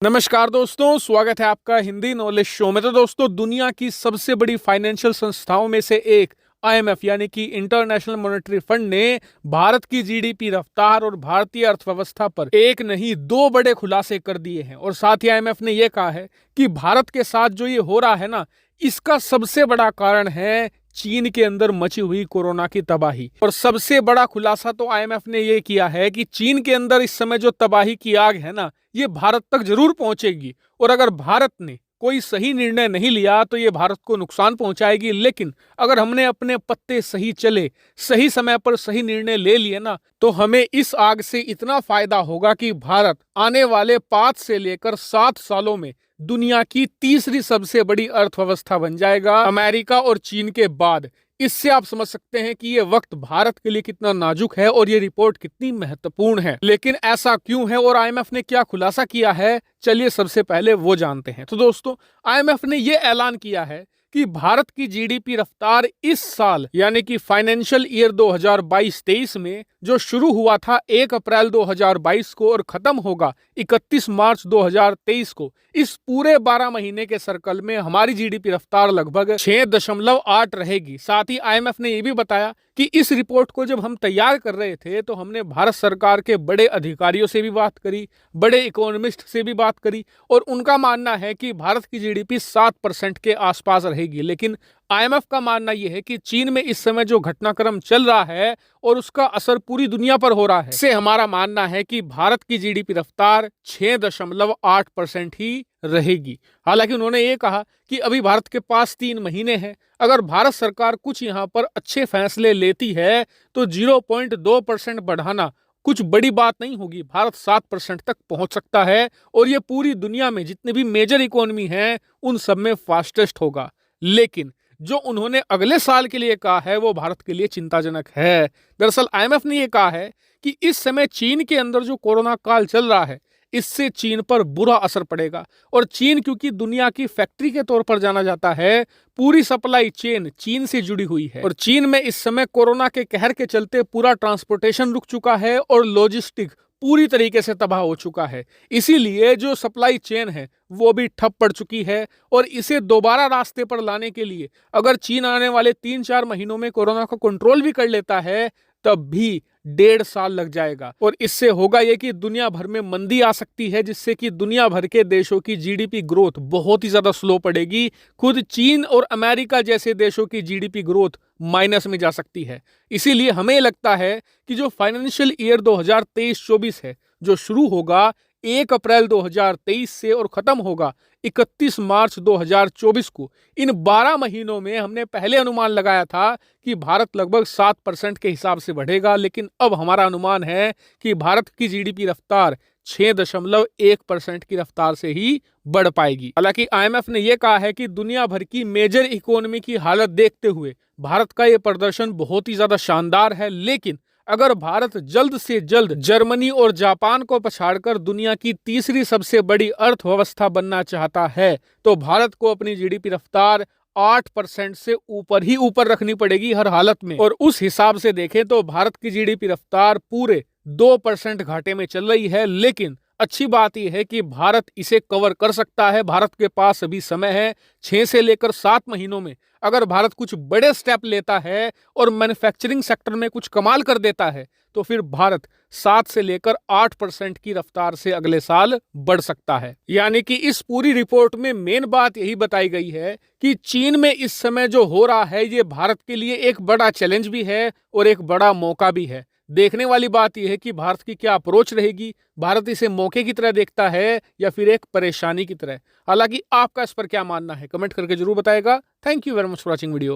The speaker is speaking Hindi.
नमस्कार दोस्तों, स्वागत है आपका हिंदी नॉलेज शो में। तो दोस्तों, दुनिया की सबसे बड़ी फाइनेंशियल संस्थाओं में से एक आईएमएफ यानी कि इंटरनेशनल मॉनेटरी फंड ने भारत की जीडीपी रफ्तार और भारतीय अर्थव्यवस्था पर एक नहीं दो बड़े खुलासे कर दिए हैं। और साथ ही आईएमएफ ने यह कहा है कि भारत के साथ जो ये हो रहा है ना, इसका सबसे बड़ा कारण है चीन के अंदर मची हुई कोरोना की तबाही। और सबसे बड़ा खुलासा तो आईएमएफ ने यह किया है कि चीन के अंदर इस समय जो तबाही की आग है ना, ये भारत तक जरूर पहुंचेगी। और अगर भारत ने कोई सही निर्णय नहीं लिया तो ये भारत को नुकसान पहुंचाएगी। लेकिन अगर हमने अपने पत्ते सही चले, सही समय पर सही निर्णय ले लिए ना, तो हमें इस आग से इतना फायदा होगा कि भारत आने वाले 5 से लेकर 7 सालों में दुनिया की तीसरी सबसे बड़ी अर्थव्यवस्था बन जाएगा, अमेरिका और चीन के बाद। इससे आप समझ सकते हैं कि ये वक्त भारत के लिए कितना नाजुक है और ये रिपोर्ट कितनी महत्वपूर्ण है। लेकिन ऐसा क्यों है और आईएमएफ ने क्या खुलासा किया है, चलिए सबसे पहले वो जानते हैं। तो दोस्तों, आईएमएफ ने ये ऐलान किया है कि भारत की जीडीपी रफ्तार इस साल यानी कि फाइनेंशियल ईयर 2022-23 में जो शुरू हुआ था 1 अप्रैल 2022 को और खत्म होगा 31 मार्च 2023 को, इस पूरे 12 महीने के सर्कल में हमारी जीडीपी रफ्तार लगभग 6.8 रहेगी। साथ ही आईएमएफ ने यह भी बताया कि इस रिपोर्ट को जब हम तैयार कर रहे थे तो हमने भारत सरकार के बड़े अधिकारियों से भी बात करी, बड़े इकोनॉमिस्ट से भी बात करी, और उनका मानना है कि भारत की जीडीपी 7% के आसपास रहेगी। लेकिन आईएमएफ का मानना यह है कि चीन में इस समय जो घटनाक्रम चल रहा है और उसका असर पूरी दुनिया पर हो रहा है, इससे हमारा मानना है कि भारत की जीडीपी रफ्तार 6.8% ही रहेगी। हालांकि उन्होंने ये कहा कि अभी भारत के पास 3 महीने हैं। अगर भारत सरकार कुछ यहाँ पर अच्छे फैसले लेती है तो 0.2% बढ़ाना कुछ बड़ी बात नहीं होगी। भारत 7% तक पहुंच सकता है और ये पूरी दुनिया में जितने भी मेजर इकोनॉमी हैं उन सब में फास्टेस्ट होगा। लेकिन जो उन्होंने अगले साल के लिए कहा है वो भारत के लिए चिंताजनक है। दरअसल आईएमएफ ने यह कहा है कि इस समय चीन के अंदर जो कोरोना काल चल रहा है, इससे चीन पर बुरा असर पड़ेगा। और चीन क्योंकि दुनिया की फैक्ट्री के तौर पर जाना जाता है, पूरी सप्लाई चेन चीन से जुड़ी हुई है। और चीन में इस समय कोरोना के कहर के चलते पूरा ट्रांसपोर्टेशन रुक चुका है और लॉजिस्टिक पूरी तरीके से तबाह हो चुका है। इसीलिए जो सप्लाई चेन है वो भी ठप पड़ चुकी है। और इसे दोबारा रास्ते पर लाने के लिए अगर चीन आने वाले 3-4 महीनों में कोरोना को कंट्रोल भी कर लेता है तब भी 1.5 साल लग जाएगा। और इससे होगा ये कि दुनिया भर में मंदी आ सकती है, जिससे कि दुनिया भर के देशों की जीडीपी ग्रोथ बहुत ही ज्यादा स्लो पड़ेगी। खुद चीन और अमेरिका जैसे देशों की जीडीपी ग्रोथ माइनस में जा सकती है। इसीलिए हमें लगता है कि जो फाइनेंशियल ईयर 2023-24 है, जो शुरू होगा 1 अप्रैल 2023 से और खत्म होगा 31 मार्च 2024 को, इन 12 महीनों में हमने पहले अनुमान लगाया था कि भारत लगभग 7% के हिसाब से बढ़ेगा। लेकिन अब हमारा अनुमान है कि भारत की जीडीपी रफ्तार 6.1% की रफ्तार से ही बढ़ पाएगी। हालांकि आईएमएफ ने यह कहा है कि दुनिया भर की मेजर इकोनॉमी की हालत देखते हुए भारत का यह प्रदर्शन बहुत ही ज्यादा शानदार है। लेकिन अगर भारत जल्द से जल्द जर्मनी और जापान को पछाड़कर दुनिया की तीसरी सबसे बड़ी अर्थव्यवस्था बनना चाहता है तो भारत को अपनी जीडीपी रफ्तार 8% से ऊपर ही ऊपर रखनी पड़ेगी हर हालत में। और उस हिसाब से देखें तो भारत की जीडीपी रफ्तार पूरे 2% घाटे में चल रही है। लेकिन अच्छी बात यह है कि भारत इसे कवर कर सकता है। भारत के पास अभी समय है। 6 से लेकर 7 महीनों में अगर भारत कुछ बड़े स्टेप लेता है और मैन्युफैक्चरिंग सेक्टर में कुछ कमाल कर देता है तो फिर भारत 7 से लेकर 8% की रफ्तार से अगले साल बढ़ सकता है। यानी कि इस पूरी रिपोर्ट में मेन बात यही बताई गई है कि चीन में इस समय जो हो रहा है ये भारत के लिए एक बड़ा चैलेंज भी है और एक बड़ा मौका भी है। देखने वाली बात यह है कि भारत की क्या अप्रोच रहेगी। भारत इसे मौके की तरह देखता है या फिर एक परेशानी की तरह। हालांकि आपका इस पर क्या मानना है, कमेंट करके जरूर बताएगा। Thank you very much for watching video.